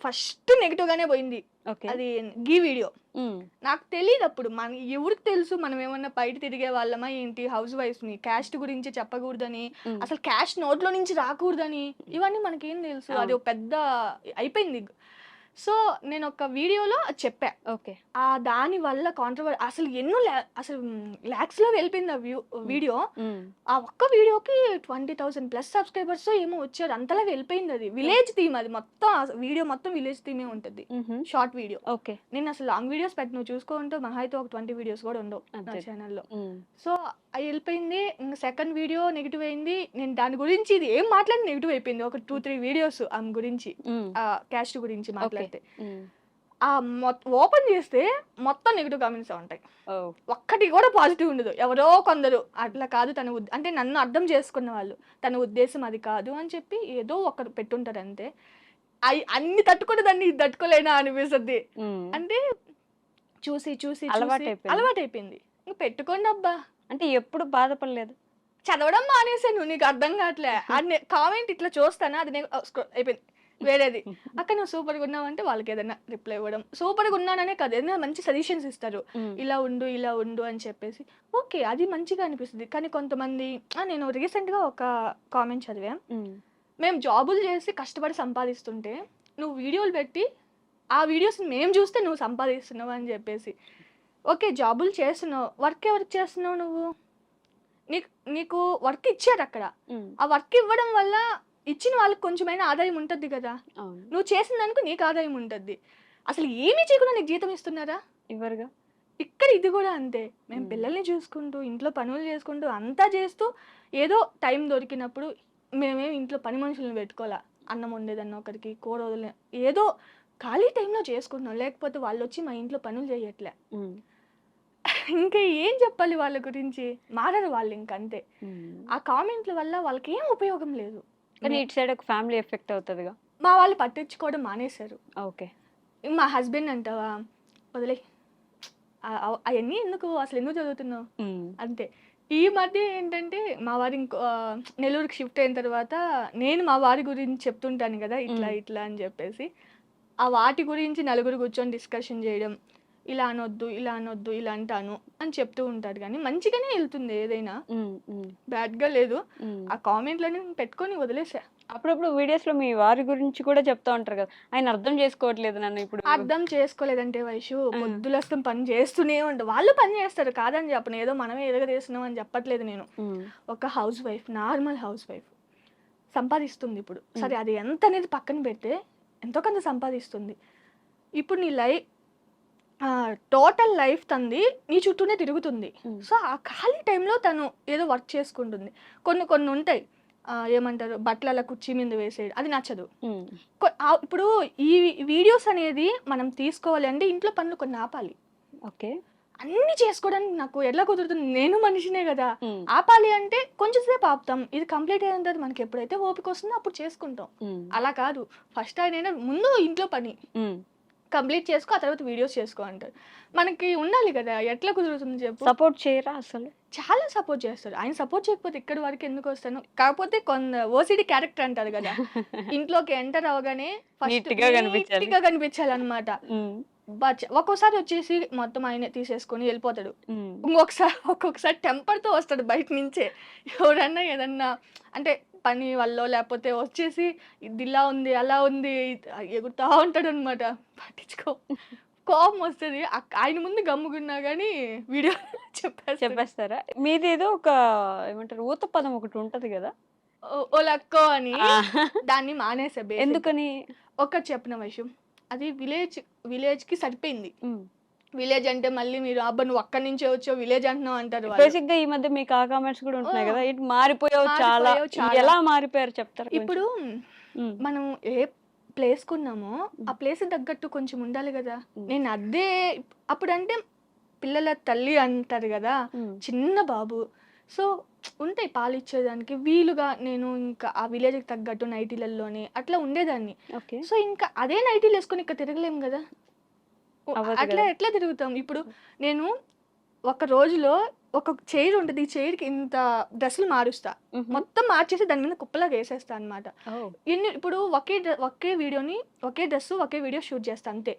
ఫస్ట్ నెగిటివ్ గానే పోయింది. అది గీ వీడియో నాకు తెలియదు అప్పుడు. మన ఎవరికి తెలుసు మనం ఏమన్నా బయట తిరిగే వాళ్ళమా ఏంటి, హౌస్ వైఫ్ ని, క్యాస్ట్ గురించి చెప్పకూడదని, అసలు క్యాస్ట్ నోట్లో నుంచి రాకూడదని, ఇవన్నీ మనకేం తెలుసు. అది ఒక పెద్ద అయిపోయింది. సో నేను ఒక వీడియోలో చెప్పా. ఓకే. దాని వల్ల అసలు ఎన్నో అసలు లాక్స్‌లో వెళ్ళిపోయింది వీడియో. ఆ ఒక్క వీడియోకి 20,000+ సబ్స్క్రైబర్స్ ఏమో వచ్చారు. అంతలా వెళ్ళిపోయింది అది. విలేజ్ థీమ్ అది మొత్తం వీడియో మొత్తం విలేజ్ థీమే ఉంటది. Short video. ఓకే. నేను అసలు లాంగ్ వీడియోస్ నువ్వు చూసుకుంటే మహా అయితే ఒక 20 వీడియోస్ కూడా ఉండవు నా అంతే. ఛానల్‌లో. సో అది వెళ్ళిపోయింది. ఇంక సెకండ్ వీడియో నెగెటివ్ అయింది. నేను దాని గురించి ఇది ఏం మాట్లాడి నెగెటివ్ అయిపోయింది. ఒక 2-3 వీడియోస్ ఆమె గురించి క్యాస్ట్ గురించి మాట్లాడితే ఓపెన్ చేస్తే మొత్తం నెగిటివ్ కామెంట్స్ ఉంటాయి. ఒక్కటి కూడా పాజిటివ్ ఉండదు. ఎవరో కొందరు అట్లా కాదు తన అంటే నన్ను అర్థం చేసుకున్న వాళ్ళు తన ఉద్దేశం అది కాదు అని చెప్పి ఏదో ఒకరు పెట్టుంటారు అంతే. అన్ని తట్టుకుని దాన్ని ఇది తట్టుకోలేనా అనిపిస్తుంది. అంటే చూసి చూసి అలవాటైపోయింది. ఇంక పెట్టుకోండి అబ్బా. అంటే ఎప్పుడు బాధపడలేదు. చదవడం మానేసాను. నీకు అర్థం కావట్లే. కామెంట్ ఇట్లా చూస్తానా అది అయిపోయింది వేరేది. అక్కడ నువ్వు సూపర్గా ఉన్నావు అంటే వాళ్ళకి ఏదైనా రిప్లై ఇవ్వడం. సూపర్గా ఉన్నాననే కాదు, ఏదైనా మంచి సజెషన్స్ ఇస్తారు. ఇలా ఉండు అని చెప్పేసి ఓకే అది మంచిగా అనిపిస్తుంది. కానీ కొంతమంది నేను రీసెంట్గా ఒక కామెంట్ చదివా. మేము జాబులు చేసి కష్టపడి సంపాదిస్తుంటే నువ్వు వీడియోలు పెట్టి ఆ వీడియోస్ మేము చూస్తే నువ్వు సంపాదిస్తున్నావు అని చెప్పేసి. ఓకే జాబులు చేస్తున్నావు, వర్క్ ఎవరికి చేస్తున్నావు నువ్వు? నీకు వర్క్ ఇచ్చారు అక్కడ. ఆ వర్క్ ఇవ్వడం వల్ల ఇచ్చిన వాళ్ళకి కొంచెమైనా ఆదాయం ఉంటుంది కదా. నువ్వు చేసిన దానికి నీకు ఆదాయం ఉంటుంది. అసలు ఏమీ చేయకుండా నీకు జీతం ఇస్తున్నారా? ఇవ్వరుగా. ఇక్కడ ఇది కూడా అంతే. మేము పిల్లల్ని చూసుకుంటూ ఇంట్లో పనులు చేసుకుంటూ అంతా చేస్తూ ఏదో టైం దొరికినప్పుడు మేమేమి ఇంట్లో పని మనుషులను పెట్టుకోవాలా. అన్నం వండేదన్న ఒకరికి, కూర వదిలే ఏదో ఖాళీ టైంలో చేసుకుంటున్నాం. లేకపోతే వాళ్ళు వచ్చి మా ఇంట్లో పనులు చేయట్లే. ఇంకా ఏం చెప్పాలి వాళ్ళ గురించి? మారరు వాళ్ళు ఇంకంతే. ఆ కామెంట్ల వల్ల వాళ్ళకి ఏం ఉపయోగం లేదు. కానీ ఇటు సైడ్ ఒక ఫ్యామిలీ ఎఫెక్ట్ అవుతుందిగా. మా వాళ్ళు పట్టించుకోవడం మానేశారు. ఓకే. మా హస్బెండ్ అంటావా వదిలే అవన్నీ ఎందుకు, అసలు ఎందుకు చదువుతున్నావు అంతే. ఈ మధ్య ఏంటంటే మా వారి నెల్లూరుకి షిఫ్ట్ అయిన తర్వాత నేను మా వారి గురించి చెప్తుంటాను కదా ఇట్లా అని చెప్పేసి ఆ వాటి గురించి నలుగురు కూర్చొని డిస్కషన్ చేయడం. ఇలా అనొద్దు ఇలా అంటాను అని చెప్తూ ఉంటారు. కానీ మంచిగానే వెళ్తుంది ఏదైనా, బ్యాడ్గా లేదు. ఆ కామెంట్లని పెట్టుకొని వదిలేసా. అప్పుడప్పుడు వీడియోస్ లో మీ వారి గురించి కూడా చెప్తా ఉంటారు కదా, ఆయన అర్థం చేసుకోవట్లేదు నన్ను. ఇప్పుడు అర్థం చేసుకోలేదంటే వైషు పొద్దులస్తం పని చేస్తూనే ఉంటారు. వాళ్ళు పని చేస్తారు కాదని చెప్పను, ఏదో మనమే ఎదగదేస్తున్నాం అని చెప్పట్లేదు నేను. ఒక house wife, normal house wife సంపాదిస్తుంది ఇప్పుడు. సరే అది ఎంత అనేది పక్కన పెడితే ఎంతో కొంత సంపాదిస్తుంది. ఇప్పుడు నీ టోటల్ లైఫ్ తంది నీ చుట్టూనే తిరుగుతుంది. సో ఆ ఖాళీ టైంలో తను ఏదో వర్క్ చేసుకుంటుంది. కొన్ని ఉంటాయి, ఏమంటారు బట్టల కుర్చీ మీద వేసేది, అది నచ్చదు. ఇప్పుడు ఈ వీడియోస్ అనేది మనం తీసుకోవాలి అంటే ఇంట్లో పనులు కొన్ని ఆపాలి. ఓకే. అన్ని చేసుకోవడానికి నాకు ఎట్లా కుదురుతుంది? నేను మనిషినే కదా. ఆపాలి అంటే కొంచెం సేపు ఆపుతాం. ఇది కంప్లీట్ అయిన తర్వాత మనకి ఎప్పుడైతే ఓపిక వస్తుందో అప్పుడు చేసుకుంటాం. అలా కాదు, ఫస్ట్ ఆయన ముందు ఇంట్లో పని కంప్లీట్ చేసుకో, ఆ తర్వాత వీడియోస్ చేసుకో అంటారు. మనకి ఉండాలి కదా, ఎట్లా కుదురుతుంది చెప్పు? సపోర్ట్ చేయరా? అసలు చాలా సపోర్ట్ చేస్తారు. ఆయన సపోర్ట్ చేయకపోతే ఇక్కడి వరకు ఎందుకు వస్తాను? కాకపోతే ఓసిడి క్యారెక్టర్ అంటారు కదా, ఇంట్లోకి ఎంటర్ అవగానే ఫస్ట్ నీట్గా కనిపించాలన్నమాట. ఒక్కోసారి వచ్చేసి మొత్తం ఆయన తీసేసుకొని వెళ్ళిపోతాడు. ఒక్కొక్కసారి టెంపర్తో వస్తాడు బయట నుంచే. ఎవరన్నా ఏదన్నా అంటే పని వల్ల లేకపోతే వచ్చేసి ఇది ఇలా ఉంది అలా ఉంది ఎగురుతా ఉంటాడు అనమాట. పట్టించుకో, కోపం వస్తుంది. ఆయన ముందు గమ్ముకున్నా కానీ వీడియో చెప్పేస్తారా? మీదేదో ఒక ఏమంటారు ఊత పదం ఒకటి ఉంటది కదా, ఓలక్కో అని, దాన్ని మానేసా. ఎందుకని? ఒకటి చెప్పిన విషయం, అది విలేజ్ కి సరిపోయింది. విలేజ్ అంటే మళ్ళీ మీరు అబ్బా నువ్వు అక్కడి నుంచే వచ్చావు విలేజ్ అంటున్నావు అంటారు. బేసిక్ గా ఈ మధ్య మీకు ఆ కామెంట్స్ కూడా ఉంటున్నాయి కదా, ఇటు మారిపోయావు చాలా. ఎలా మారిపోయారు చెప్తారు? ఇప్పుడు మనం ఏ ప్లేస్ కున్నామో ఆ ప్లేస్ తగ్గట్టు కొంచెం ఉండాలి కదా. నేను అదే అప్పుడు అంటే పిల్లల తల్లి అంటారు కదా, చిన్న బాబు. సో ఉంటాయి పాలు ఇచ్చేదానికి వీలుగా నేను ఇంకా ఆ విలేజ్కి తగ్గట్టు నైటీలలోనే అట్లా ఉండేదాన్ని. సో ఇంకా అదే నైటీలు వేసుకొని ఇక్కడ తిరగలేము కదా, అట్లా ఎట్లా తిరుగుతాం? ఇప్పుడు నేను ఒక రోజులో ఒక చైర్ ఉంటుంది, ఈ చైర్కి ఇంత డ్రెస్సులు మారుస్తా, మొత్తం మార్చేసి దాని మీద కుప్పలాగా వేసేస్తా అనమాట. ఇప్పుడు ఒకే వీడియోని ఒకే డ్రెస్ ఒకే వీడియో షూట్ చేస్తా అంతే.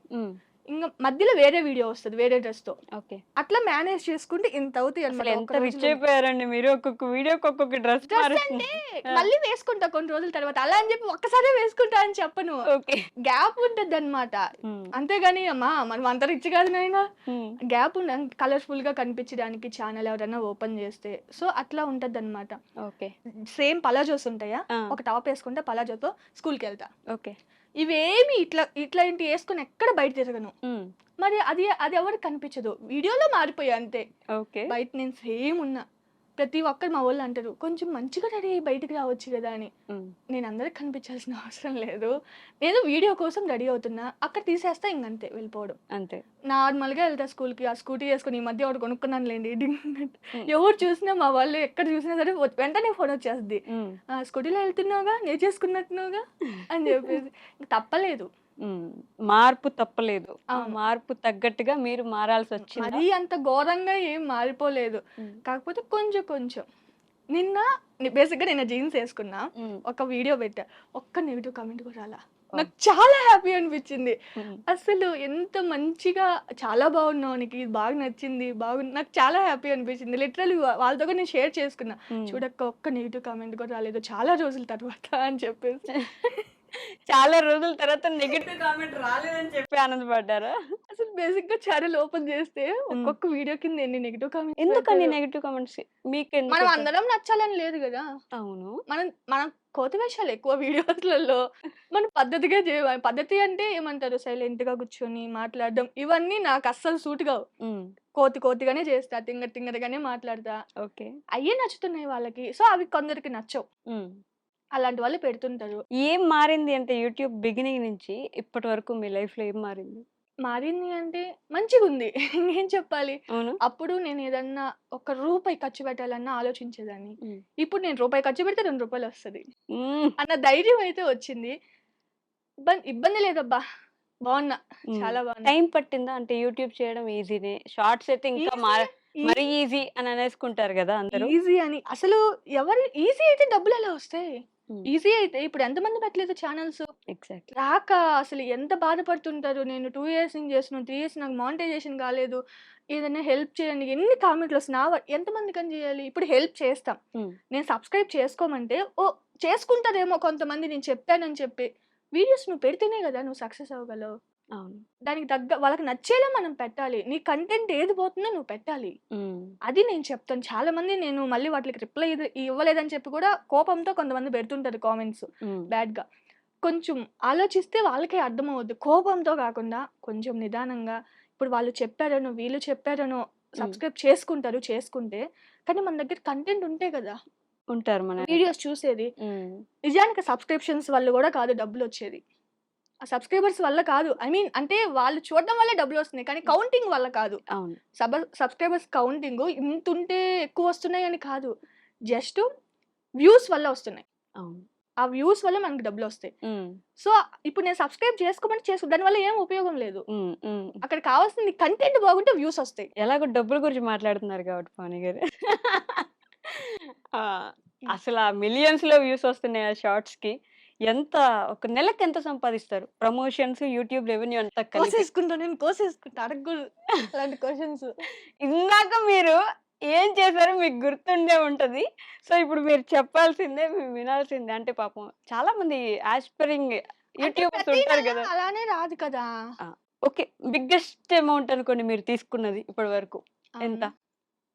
ఇంక మధ్యలో వేరే వీడియో వస్తది వేరే డ్రెస్‌తో. ఓకే. అట్లా మేనేజ్ చేసుకుంటే ఇంత అవుతాయి అసలు అన్నమాట ఎంత ఒక రిచ్ రోజులో. అయిపోయారండి మీరు. ఒక్కొక్క వీడియోకి ఒక్కొక్క డ్రెస్ డ్రెస్ అంటే మారుస్తున్నారు. ఆ! మళ్ళీ వేసుకుంటా కొన్ని రోజుల తర్వాత. అలా అని చెప్పి ఒక్కసారే వేసుకుంటా అని చెప్పను. ఓకే. గ్యాప్ ఉంటదన్నమాట. హ్మ్. అంతేగాని అమ్మా మనం అంత రిచ్ కాదు నాయనా. హ్మ్. గ్యాప్ కలర్‌ఫుల్‌గా కనిపించడానికి ఛానల్ ఎవరైనా ఓపెన్ చేస్తే. సో, అట్లా ఉంటదన్నమాట. ఓకే. సేమ్ పలాజోస్ ఉంటాయా? ఆ! ఒక టాప్ ఏసుకుంటా పలాజోతో స్కూల్‌కెళ్తా. ఓకే. ఇవేమి ఇట్లాంటివి ఏసుకొని ఎక్కడ బయట తిరగను. హ్మ్. మరి అది ఎవరికీ కనిపించదు. వీడియోలో మారిపోయా అంతే. ఓకే. బయట నేను సేమ్ ఉన్నా. ప్రతి ఒక్కరు మా వోళ్ళు అంటారు, "కొంచెం మంచిగా రెడీ అయ్యి బయటికి రావచ్చు కదా!" అని. హ్మ్. నేను అందరికి కనిపించాల్సిన అవసరం లేదు. నేను వీడియో కోసం రెడీ అవుతున్నా. అక్కడ తీసేస్తా ఇంకంతే వెళ్ళిపోవడం. అంతే. నార్మల్‌గా ఎళ్తా స్కూల్‌కి. ఆ స్కూటీ ఏసుకొని ఈ మధ్య ఒకటి కొనుక్కున్నానులెండి. హ్మ్. ఎవరు చూసినా మా వాళ్ళు ఎక్కడ చూసినా సరే వెంటనే ఫోన్ వచ్చేస్తది. హ్మ్. "స్కూటీలో వెళ్తున్నావుగా, నేర్చేసుకున్నట్టున్నావుగా" అని చెప్పేసి. ఇంక తప్పలేదు. హ్మ్. మార్పు తప్పలేదు. ఆ అవును. మార్పు తగ్గట్టుగా మీరు మారాల్సొచ్చిందా? మరీ అంత ఘోరంగా ఏం మారిపోలేదు. హ్మ్. కాకపోతే కొంచెం కొంచెం. నిన్న బేసిక్‌గా నిన్న జీన్స్ ఏసుకున్నా. హ్మ్. ఒక వీడియో పెట్టా. ఒక్క నెగెటివ్ కామెంట్ కూడా రాలా. ఓహ్! నాకు చాలా హ్యాపీ అనిపించింది. హ్మ్. అసలు ఎంత మంచిగా చాలా బాగున్నావు. నీకు ఇది బాగా నచ్చింది. బాగుంది. నాకు చాలా హ్యాపీ అనిపించింది. లిటరల్లీ వాళ్ళతో కూడా నేను షేర్ చేసుకున్నా. హ్మ్. చూడక్క ఒక్క నెగెటివ్ కామెంట్ కూడా రాలేదు. చాలా రోజుల తర్వాత అని చెప్పేసి. చాలా రోజుల తర్వాత నెగెటివ్ కామెంట్ రాలేదని చెప్పి ఆనందపడ్డారా? అసలు బేసిక్‌గా ఛానెల్ ఓపెన్ చేస్తే హ్మ్. ఒక్కొక్క వీడియో కింద ఎన్ని నెగెటివ్ కామెంట్స్ ఎందుకని పెడతారో. Negative comments? మనం మీకెందుకు అందరం నచ్చాలని లేదు గదా! అవును. మనం మనం కోతి వేషాలు ఎక్కువ వీడియోస్‌లలో. మనం పద్ధతిగా పద్ధతి అంటే ఏమంటారు సైలెంట్‌గా కూర్చొని మాట్లాడడం. ఇవన్నీ నాకు అస్సలు సూట్ కావు. హ్మ్. కోతిగానే చేస్తా. తింగరగానే మాట్లాడతా. ఓకే. అయ్యే నచ్చుతున్నాయి వాళ్ళకి. సో, అవి కొందరికి నచ్చవు. హ్మ్. అలాంటి వాళ్ళు పెడుతుంటారు. ఏం మారింది అంటే యూట్యూబ్ బిగినింగ్ నుంచి ఇప్పటి వరకు మీ లైఫ్‌లో ఏం మారింది? మారింది అంటే మంచిగుంది. ఇంకేం చెప్పాలి? అవును. అప్పుడు నేను ఏదన్నా ఒక రూపాయి ఖర్చు పెట్టాలన్నా ఆలోచించేదాన్ని. హ్మ్. ఇప్పుడు నేను రూపాయి ఖర్చు పెడితే రూ. 2 వస్తది. హ్మ్. అన్న ధైర్యం అయితే వచ్చింది. ఇబ్బంది లేదబ్బా! బావున్నా. హ్మ్. చాలా బావున్నా. టైం పట్టిందా? అంటే యూట్యూబ్ చేయడం ఈజీనే. షార్ట్స్ అయితే ఇంకా ఈజీ ఈ మరీ ఈజీ అని అనేసుకుంటారు గదా అందరూ. ఈజీ అని అసలు ఈజీ అయితే డబ్బులెలా వస్తాయి? హ్మ్. ఈజీ అయితే ఇప్పుడు ఎంతమంది పెట్టలేదు ఛానెల్స్. ఎగ్జాక్ట్‌లీ. రాక అసలు ఎంత బాధపడుతుంటారు. నేను 2 ఇయర్స్ నుంచి చేస్తున్నాను. 3 ఇయర్స్ నాకు మానిటైజేషన్ కాలేదు. ఏదైనా హెల్ప్ చేయండి. ఎన్ని కామెంట్‌లొస్తున్నాయి. ఎంతమందికని చేయాలి? ఇప్పుడు హెల్ప్ చేస్తాం. హ్మ్. నేను సబ్స్క్రైబ్ చేసుకోమంటే చేసుకుంటారేమో కొంతమంది నేను చెప్పానని చెప్పి. వీడియోస్ నువ్వు పెడితేనే కదా నువ్వు సక్సెస్ అవ్వగలవు. అవును. దానికి వాళ్ళకి నచ్చేలా మనం పెట్టాలి. నీ కంటెంట్ ఏది పోతుందో నువ్వు పెట్టాలి. హ్మ్. అది నేను చెప్తాను. చాలామంది నేను మళ్ళీ వాటికి రిప్లై ఇవ్వలేదని చెప్పి కూడా కోపంతో కొంతమంది పెడుతుంటారు కామెంట్స్ హ్మ్. బ్యాడ్‌గా. కొంచెం ఆలోచిస్తే వాళ్ళకే అర్థమవుద్ది. కోపంతో కాకుండా కొంచెం నిదానంగా ఇప్పుడు వాళ్ళు చెప్పారనో, వీళ్ళు చెప్పారనో హ్మ్. సబ్స్క్రైబ్ చేసుకుంటారు చేసుకుంటే. కానీ మన దగ్గర కంటెంట్ ఉంటే కదా! ఉంటారు మన వెనక. వీడియోస్ చూసేది. హ్మ్. నిజానికి సబ్స్క్రిప్షన్స్ వల్ల కూడా కాదు డబ్బులొచ్చేది. ఆ సబ్స్క్రైబర్స్ వల్ల కాదు. ఐ మీన్ అంటే వాళ్ళు చూడడం వల్లే డబ్బులొస్తున్నాయి. కానీ కౌంటింగ్ వల్ల కాదు. అవును. సబ్స్క్రైబర్స్ కౌంటింగు ఇంతుంటే ఎక్కువొస్తున్నాయని కాదు. జస్ట్ వ్యూస్ వల్ల వస్తున్నాయి. అవును. ఆ వ్యూస్ వల్ల మనకు డబ్బులొస్తాయి. హ్మ్. సో, ఇప్పుడు నేను సబ్స్క్రైబ్ చేసుకోమంటే దానివల్ల ఏం ఉపయోగం లేదు. హ్మ్. హ్మ్. అక్కడ కావాల్సింది కంటెంట్ బాగుంటే వ్యూసొస్తాయి. ఎలాగో డబ్బుల గురించి మాట్లాడుతున్నారు కాబట్టి పవని గారు. ఆ! అసలా మిలియన్స్‌లో వ్యూస్ వస్తున్నాయి ఆ షార్ట్స్‌కి. ఎంత ఒక నెలకి ఎంత సంపాదిస్తారు? ప్రమోషన్స్, యూట్యూబ్ రెవెన్యూ అంతా కలిపి. కోసేసుకుంటా అడగకూడదు. అలాంటి క్వెషన్స్. ఇందాక మీరు ఏం చేశారో మీకు గుర్తుండే ఉంటది. సో, ఇప్పుడు మీరు చెప్పాల్సిందే, మేము వినాల్సిందే. అంటే పాపం చాలా మంది యాస్పైరింగ్ అంటే యూట్యూబర్స్ ప్రతి ఉంటారు నెల గదా! అలానే రాదు కదా! ఆ! ఓకే. బిగ్గెస్ట్ అమౌంట్ అనుకోండి మీరు తీసుకున్నది ఇప్పటి వరకు ఎంత? అవునా?